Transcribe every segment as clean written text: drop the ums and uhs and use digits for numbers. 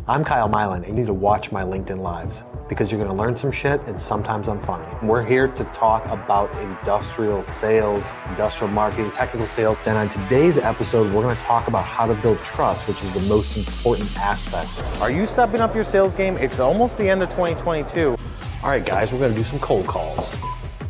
I'm Kyle Mylan, and you need to watch my LinkedIn Lives because you're going to learn some shit, and sometimes I'm funny. We're here to talk about industrial sales, industrial marketing, technical sales. And on today's episode, we're going to talk about how to build trust, which is the most important aspect. Are you stepping up your sales game? It's almost the end of 2022. All right, guys, we're going to do some cold calls.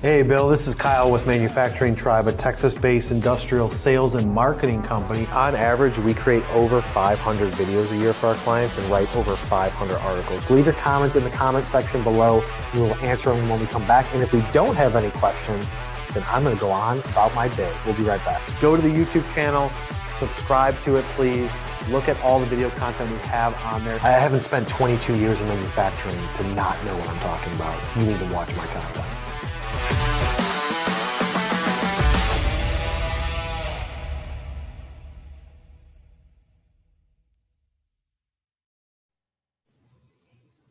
Hey, Bill, this is Kyle with Manufacturing Tribe, a Texas-based industrial sales and marketing company. On average, we create over 500 videos a year for our clients and write over 500 articles. Leave your comments in the comment section below. We will answer them when we come back. And if we don't have any questions, then I'm going to go on about my day. We'll be right back. Go to the YouTube channel, subscribe to it, please. Look at all the video content we have on there. I haven't spent 22 years in manufacturing to not know what I'm talking about. You need to watch my content.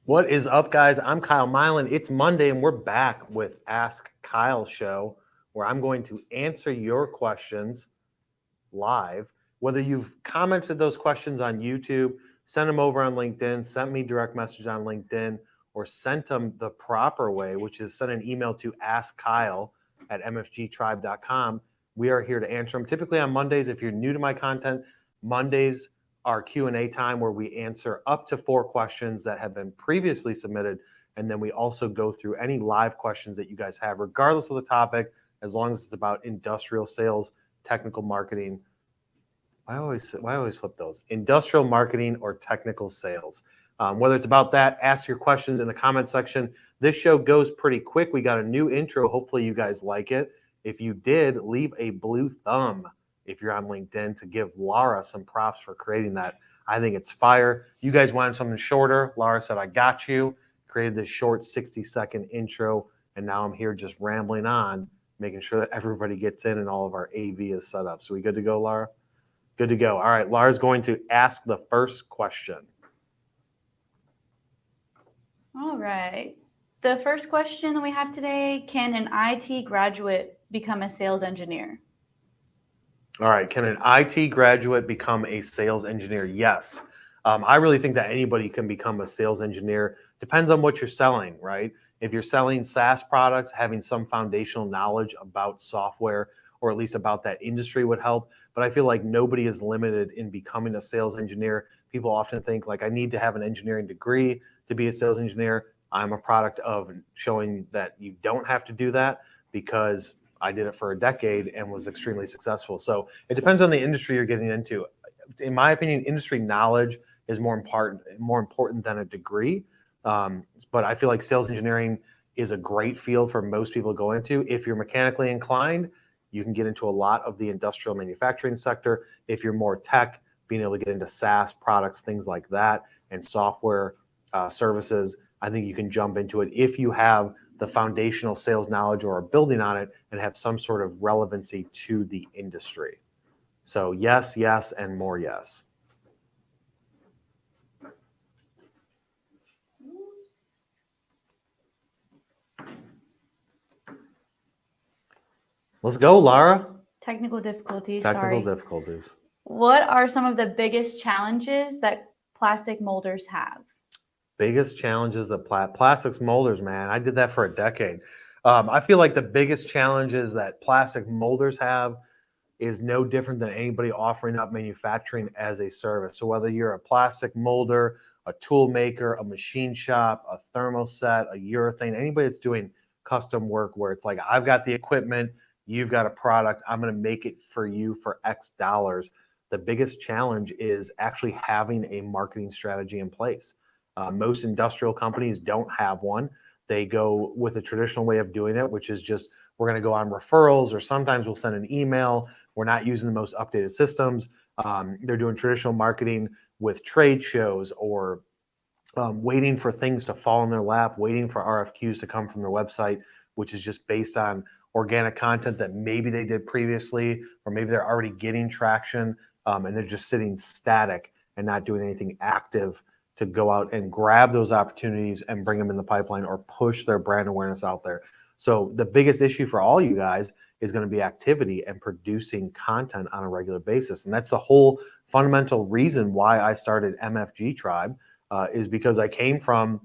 What is up, guys? I'm Kyle Mylan. It's Monday, and we're back with Ask Kyle show, where I'm going to answer your questions live. Whether you've commented those questions on YouTube, sent them over on LinkedIn, sent me direct message on LinkedIn, or sent them the proper way, which is send an email to askkyle@mfgtribe.com. We are here to answer them. Typically on Mondays, if you're new to my content, Mondays are Q&A time where we answer up to 4 questions that have been previously submitted. And then we also go through any live questions that you guys have, regardless of the topic, as long as it's about industrial sales, technical marketing. I always flip those. Industrial marketing or technical sales. Whether it's about that, ask your questions in the comment section. This show goes pretty quick. We got a new intro. Hopefully you guys like it. If you did, leave a blue thumb if you're on LinkedIn to give Laura some props for creating that. I think it's fire. You guys wanted something shorter. Laura said, I got you. Created this short 60-second intro, and now I'm here just rambling on, making sure that everybody gets in and all of our AV is set up. So we good to go, Laura? Good to go. All right, Laura's going to ask the first question. All right. The first question that we have today, can an IT graduate become a sales engineer? All right, can an IT graduate become a sales engineer? Yes. I really think that anybody can become a sales engineer. Depends on what you're selling, right? If you're selling SaaS products, having some foundational knowledge about software or at least about that industry would help. But I feel like nobody is limited in becoming a sales engineer. People often think like I need to have an engineering degree to be a sales engineer. I'm a product of showing that you don't have to do that because I did it for a decade and was extremely successful. So it depends on the industry you're getting into. In my opinion, industry knowledge is more important than a degree. But I feel like sales engineering is a great field for most people to go into. If you're mechanically inclined, you can get into a lot of the industrial manufacturing sector. If you're more tech, being able to get into SaaS products, things like that, and software services, I think you can jump into it if you have the foundational sales knowledge or are building on it and have some sort of relevancy to the industry. So yes, yes, and more yes. Let's go, Lara. Technical difficulties. Difficulties. What are some of the biggest challenges that plastic molders have? Biggest challenges that plastics molders, man. I did that for a decade. I feel like the biggest challenges that plastic molders have is no different than anybody offering up manufacturing as a service. So whether you're a plastic molder, a tool maker, a machine shop, a thermoset, a urethane, anybody that's doing custom work where it's like, I've got the equipment, you've got a product, I'm going to make it for you for X dollars. The biggest challenge is actually having a marketing strategy in place. Most industrial companies don't have one. They go with a traditional way of doing it, which is just, we're going to go on referrals, or sometimes we'll send an email. We're not using the most updated systems. They're doing traditional marketing with trade shows or waiting for things to fall in their lap, waiting for RFQs to come from their website, which is just based on organic content that maybe they did previously, or maybe they're already getting traction and they're just sitting static and not doing anything active to go out and grab those opportunities and bring them in the pipeline or push their brand awareness out there. So the biggest issue for all you guys is going to be activity and producing content on a regular basis. And that's the whole fundamental reason why I started MFG Tribe. is because I came from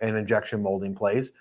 an injection molding place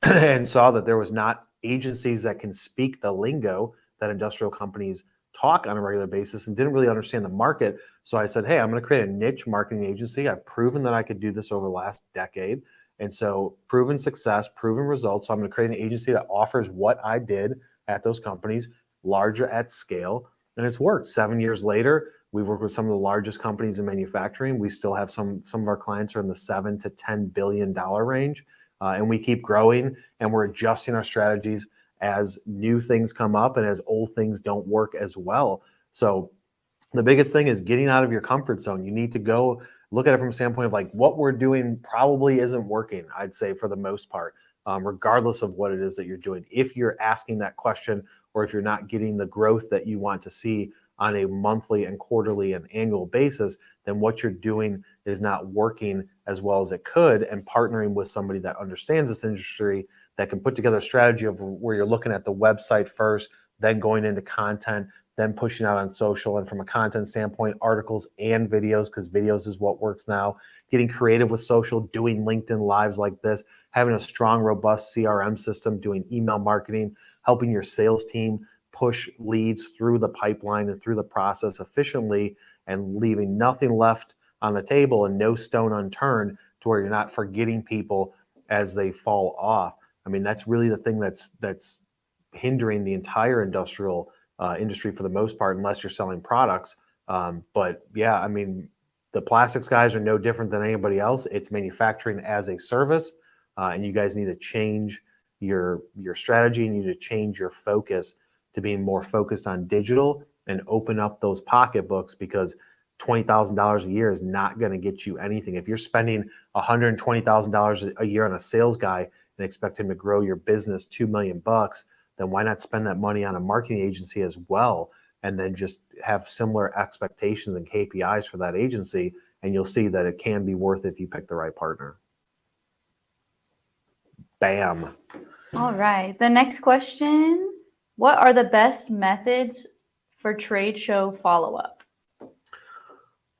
and saw that there was not agencies that can speak the lingo that industrial companies talk on a regular basis and didn't really understand the market. So I said, hey, I'm going to create a niche marketing agency. I've proven that I could do this over the last decade. And so proven success, proven results. So I'm going to create an agency that offers what I did at those companies, larger at scale. And it's worked. 7 years later, we've worked with some of the largest companies in manufacturing. We still have some of our clients are in the $7 to $10 billion range. And we keep growing, and we're adjusting our strategies as new things come up and as old things don't work as well. So the biggest thing is getting out of your comfort zone. You need to go look at it from a standpoint of like what we're doing probably isn't working, I'd say, for the most part, regardless of what it is that you're doing. If you're asking that question, or if you're not getting the growth that you want to see on a monthly and quarterly and annual basis, then what you're doing is not working as well as it could. And partnering with somebody that understands this industry, that can put together a strategy of where you're looking at the website first, then going into content, then pushing out on social, and from a content standpoint, articles and videos, because videos is what works now. Getting creative with social, doing LinkedIn lives like this, having a strong, robust CRM system, doing email marketing, helping your sales team push leads through the pipeline and through the process efficiently, and leaving nothing left on the table and no stone unturned to where you're not forgetting people as they fall off. I mean, that's really the thing that's hindering the entire industrial industry for the most part, unless you're selling products. But yeah, I mean, the plastics guys are no different than anybody else. It's manufacturing as a service, and you guys need to change your strategy, and you need to change your focus to being more focused on digital and open up those pocketbooks, because $20,000 a year is not going to get you anything. If you're spending $120,000 a year on a sales guy and expect him to grow your business $2 million, then why not spend that money on a marketing agency as well, and then just have similar expectations and KPIs for that agency, and you'll see that it can be worth it if you pick the right partner. Bam. All right. The next question, what are the best methods for trade show follow-up?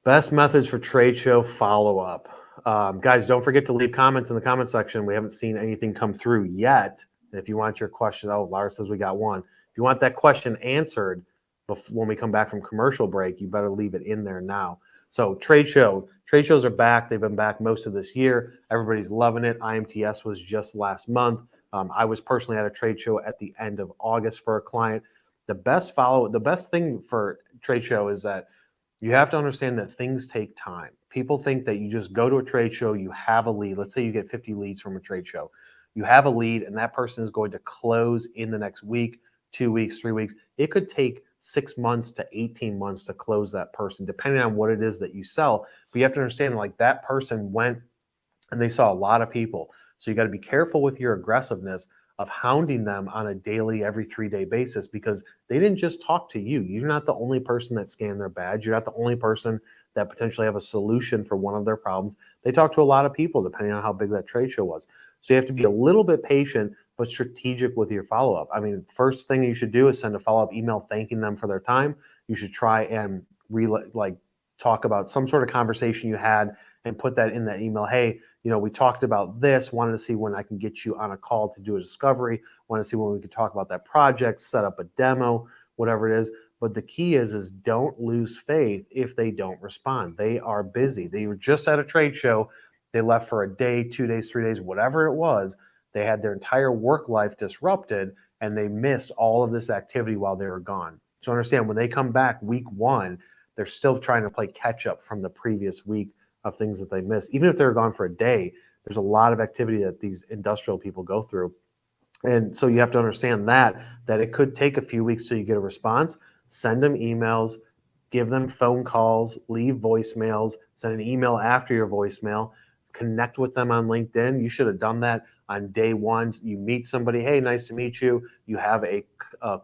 Best methods for trade show follow-up. Guys, don't forget to leave comments in the comment section. We haven't seen anything come through yet. And if you want your question, oh, Laura says we got one. If you want that question answered when we come back from commercial break, you better leave it in there now. So trade shows are back. They've been back most of this year. Everybody's loving it. IMTS was just last month. I was personally at a trade show at the end of August for a client. The best thing for trade show is that you have to understand that things take time. People think that you just go to a trade show, you have a lead. Let's say you get 50 leads from a trade show. You have a lead, and that person is going to close in the next week, 2 weeks, 3 weeks. It could take 6 months to 18 months to close that person, depending on what it is that you sell. But you have to understand, like, that person went and they saw a lot of people. So you got to be careful with your aggressiveness of hounding them on a daily, every 3-day basis, because they didn't just talk to you. You're not the only person that scanned their badge. You're not the only person that potentially have a solution for one of their problems. They talked to a lot of people, depending on how big that trade show was. So you have to be a little bit patient, but strategic with your follow-up. I mean, first thing you should do is send a follow-up email thanking them for their time. You should try and talk about some sort of conversation you had and put that in that email. Hey, we talked about this, wanted to see when I can get you on a call to do a discovery, want to see when we could talk about that project, set up a demo, whatever it is. But the key is don't lose faith if they don't respond. They are busy. They were just at a trade show. They left for a day, 2 days, 3 days, whatever it was. They had their entire work life disrupted, and they missed all of this activity while they were gone. So understand, when they come back week 1, they're still trying to play catch up from the previous week of things that they missed. Even if they're gone for a day, there's a lot of activity that these industrial people go through. And so you have to understand that it could take a few weeks till you get a response. Send them emails, give them phone calls, leave voicemails, send an email after your voicemail, connect with them on LinkedIn. You should have done that on day 1. You meet somebody, hey, nice to meet you. You have a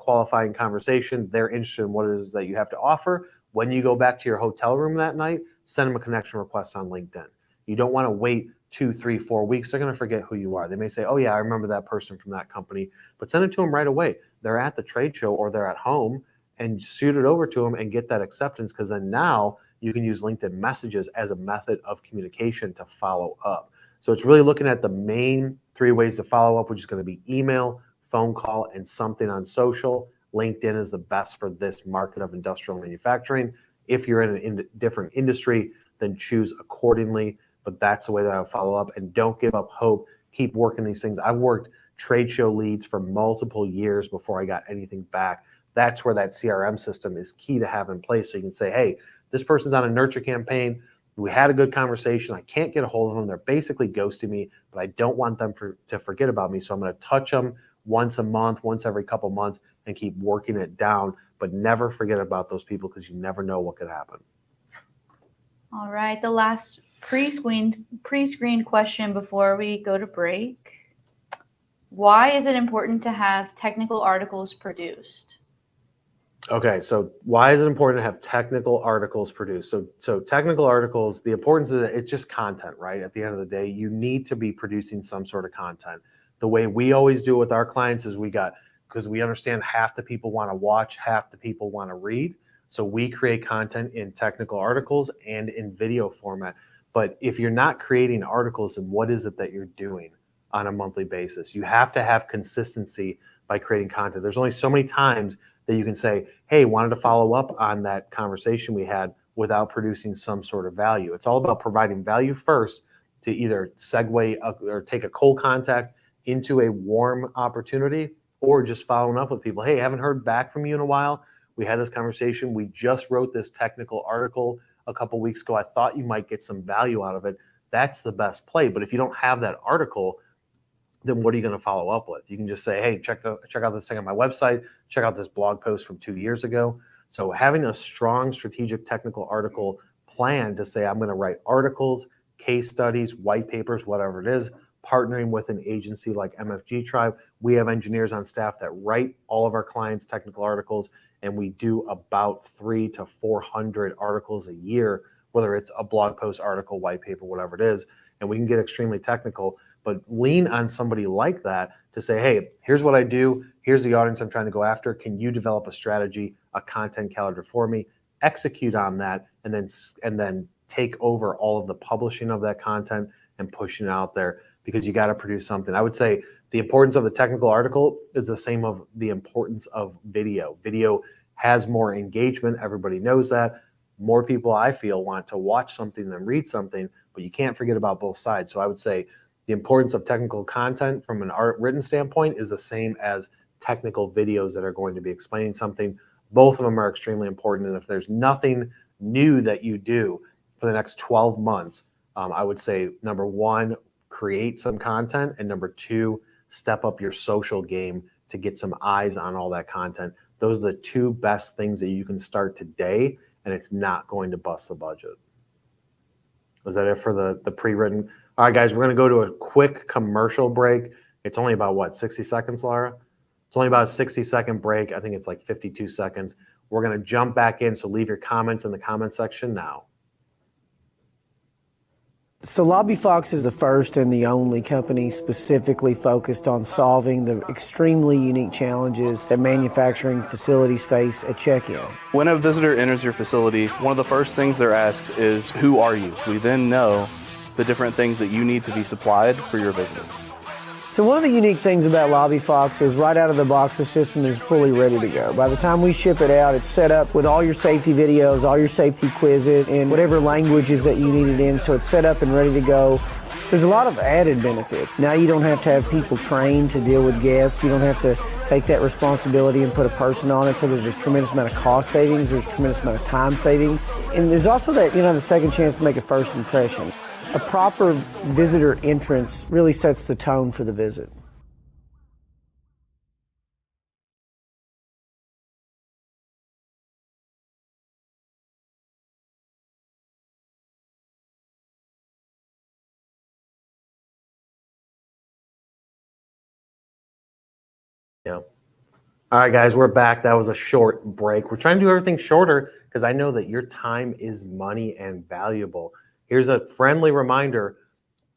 qualifying conversation. They're interested in what it is that you have to offer. When you go back to your hotel room that night, send them a connection request on LinkedIn. You don't want to wait 2, 3, 4 weeks. They're going to forget who you are. They may say, oh yeah, I remember that person from that company, but send it to them right away. They're at the trade show or they're at home, and shoot it over to them and get that acceptance, because then now you can use LinkedIn messages as a method of communication to follow up. So it's really looking at the main 3 ways to follow up, which is going to be email, phone call, and something on social. LinkedIn is the best for this market of industrial manufacturing. If you're in a different industry, then choose accordingly. But that's the way that I would follow up. And don't give up hope. Keep working these things. I've worked trade show leads for multiple years before I got anything back. That's where that CRM system is key to have in place. So you can say, hey, this person's on a nurture campaign. We had a good conversation. I can't get a hold of them. They're basically ghosting me, but I don't want them to forget about me. So I'm going to touch them once a month, once every couple months, and keep working it down. But never forget about those people, because you never know what could happen. All right. The last pre-screened question before we go to break. Why is it important to have technical articles produced? Okay, so why is it important to have technical articles produced? So technical articles, the importance of it, it's just content, right? At the end of the day, you need to be producing some sort of content. The way we always do it with our clients is because we understand half the people want to watch, half the people want to read. So we create content in technical articles and in video format. But if you're not creating articles, then what is it that you're doing on a monthly basis? You have to have consistency by creating content. There's only so many times that you can say, hey, wanted to follow up on that conversation we had without producing some sort of value. It's all about providing value first to either segue or take a cold contact into a warm opportunity, or just following up with people. Hey, haven't heard back from you in a while. We had this conversation. We just wrote this technical article a couple weeks ago. I thought you might get some value out of it. That's the best play. But if you don't have that article, then what are you going to follow up with? You can just say, hey, check out this thing on my website, check out this blog post from 2 years ago. So having a strong strategic technical article plan to say, I'm going to write articles, case studies, white papers, whatever it is, partnering with an agency like MFG Tribe. We have engineers on staff that write all of our clients' technical articles, and we do about 300 to 400 articles a year, whether it's a blog post, article, white paper, whatever it is, and we can get extremely technical. But lean on somebody like that to say, hey, here's what I do. Here's the audience I'm trying to go after. Can you develop a strategy, a content calendar for me? Execute on that, and then take over all of the publishing of that content and pushing it out there, because you got to produce something. I would say the importance of the technical article is the same of the importance of video. Video has more engagement. Everybody knows that. More people, I feel, want to watch something than read something, but you can't forget about both sides. So I would say the importance of technical content from an written standpoint is the same as technical videos that are going to be explaining something. Both of them are extremely important. And if there's nothing new that you do for the next 12 months, I would say, number one, create some content. And number two, step up your social game to get some eyes on all that content. Those are the 2 best things that you can start today, and it's not going to bust the budget. Was that it for the pre-written? All right, guys, we're going to go to a quick commercial break. It's only about, 60 seconds, Laura? It's only about a 60-second break. I think it's like 52 seconds. We're going to jump back in, so leave your comments in the comment section now. So LobbyFox is the first and the only company specifically focused on solving the extremely unique challenges that manufacturing facilities face at check-in. When a visitor enters your facility, one of the first things they're asked is, who are you? We then know the different things that you need to be supplied for your visitor. So one of the unique things about LobbyFox is right out of the box, the system is fully ready to go. By the time we ship it out, it's set up with all your safety videos, all your safety quizzes, and whatever languages that you need it in. So it's set up and ready to go. There's a lot of added benefits. Now you don't have to have people trained to deal with guests. You don't have to take that responsibility and put a person on it. So there's a tremendous amount of cost savings. There's a tremendous amount of time savings. And there's also that, the second chance to make a first impression. A proper visitor entrance really sets the tone for the visit. Yeah. All right, guys, we're back. That was a short break. We're trying to do everything shorter because I know that your time is money and valuable. Here's a friendly reminder.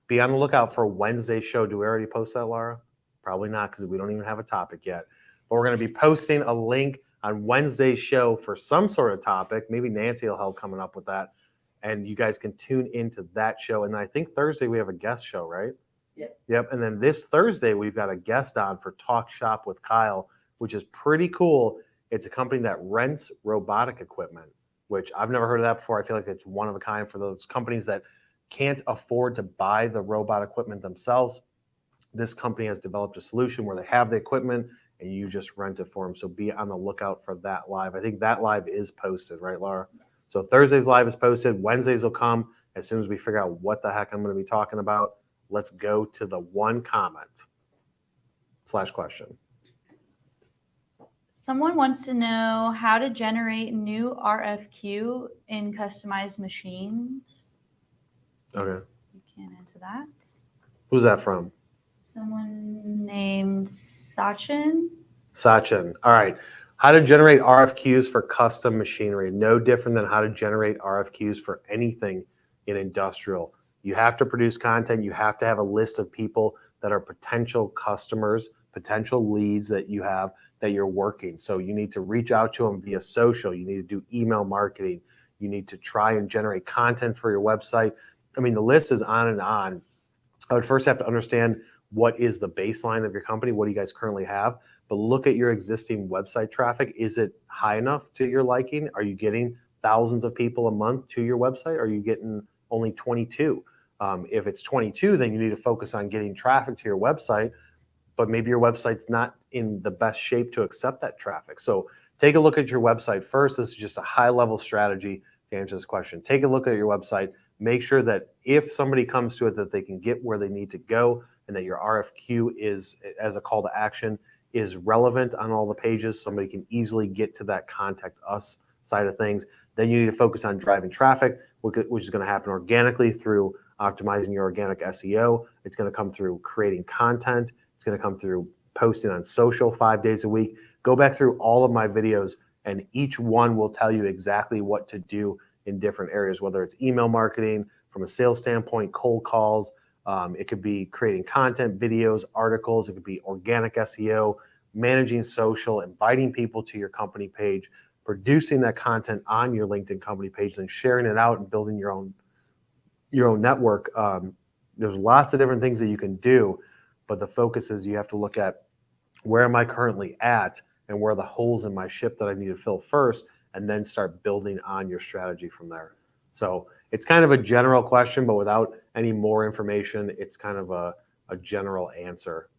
Be on the lookout for Wednesday's show. Do we already post that, Laura? Probably not, because we don't even have a topic yet. But we're going to be posting a link on Wednesday's show for some sort of topic. Maybe Nancy will help coming up with that. And you guys can tune into that show. And I think Thursday we have a guest show, right? Yes. Yep. And then this Thursday we've got a guest on for Talk Shop with Kyle, which is pretty cool. It's a company that rents robotic equipment, which I've never heard of that before. I feel like it's one of a kind for those companies that can't afford to buy the robot equipment themselves. This company has developed a solution where they have the equipment and you just rent it for them. So be on the lookout for that live. I think that live is posted, right, Laura? So Thursday's live is posted. Wednesdays will come as soon as we figure out what the heck I'm going to be talking about. Let's go to the one comment / question. Someone wants to know how to generate new RFQ in customized machines. Okay. You can't answer that. Who's that from? Someone named Sachin. Sachin. All right. How to generate RFQs for custom machinery. No different than how to generate RFQs for anything in industrial. You have to produce content. You have to have a list of people that are potential customers, potential leads that you have that you're working. So you need to reach out to them via social. You need to do email marketing. You need to try and generate content for your website. I mean, the list is on and on. I would first have to understand what is the baseline of your company. What do you guys currently have? But look at your existing website traffic. Is it high enough to your liking? Are you getting thousands of people a month to your website? Are you getting only 22? If it's 22, then you need to focus on getting traffic to your website, but maybe your website's not in the best shape to accept that traffic. So take a look at your website first. This is just a high-level strategy to answer this question. Take a look at your website. Make sure that if somebody comes to it, that they can get where they need to go, and that your RFQ is, as a call to action, is relevant on all the pages. Somebody can easily get to that contact us side of things. Then you need to focus on driving traffic, which is going to happen organically through optimizing your organic SEO. It's going to come through creating content. It's going to come through posting on social 5 days a week. Go back through all of my videos, and each one will tell you exactly what to do in different areas, whether it's email marketing, from a sales standpoint, cold calls. It could be creating content, videos, articles. It could be organic SEO, managing social, inviting people to your company page, producing that content on your LinkedIn company page, and sharing it out and building your own network. There's lots of different things that you can do, but the focus is you have to look at where am I currently at and where are the holes in my ship that I need to fill first, and then start building on your strategy from there. So it's kind of a general question, but without any more information, it's kind of a general answer.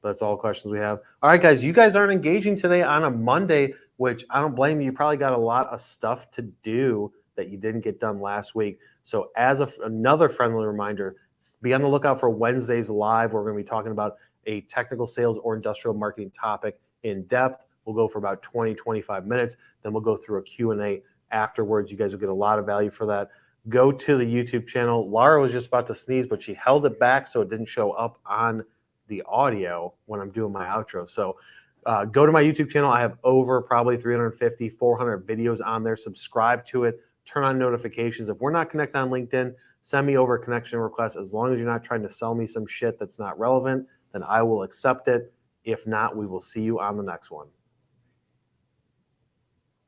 That's all questions we have. All right, guys, you guys aren't engaging today on a Monday, which I don't blame you. You probably got a lot of stuff to do that you didn't get done last week. So as another friendly reminder, be on the lookout for Wednesday's live. We're going to be talking about a technical sales or industrial marketing topic in depth. We'll go for about 20, 25 minutes. Then we'll go through a Q&A afterwards. You guys will get a lot of value for that. Go to the YouTube channel. Laura was just about to sneeze, but she held it back so it didn't show up on the audio when I'm doing my outro. So go to my YouTube channel. I have over probably 350, 400 videos on there. Subscribe to it. Turn on notifications. If we're not connected on LinkedIn, send me over a connection request. As long as you're not trying to sell me some shit that's not relevant, then I will accept it. If not, we will see you on the next one.